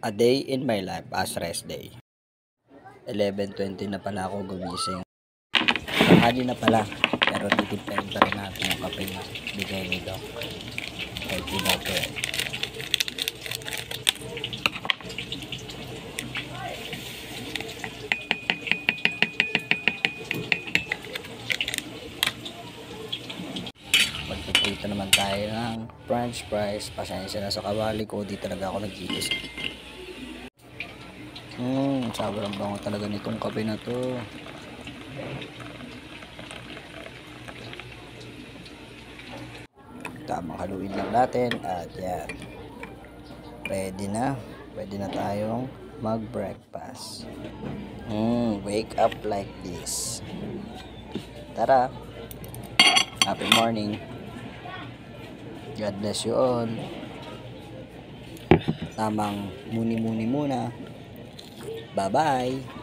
A day in my life as rest day. 11:20 na pala ako gumising. Tanghali na pala, pero titimpayin pa rin natin yung kape na bigay ni Doc. Healthy daw to eh. Magpiprito naman tayo ng french fries. Pasensya na sa kawali ko, di talaga ako nag-iisip. Sobrang bango talaga nitong kape na to. Tamang haluin lang natin at yan. Ready na tayong mag-breakfast. Wake up like this. Tara. Happy morning. God bless you all. Tamang muni-muni muna. Bye-bye.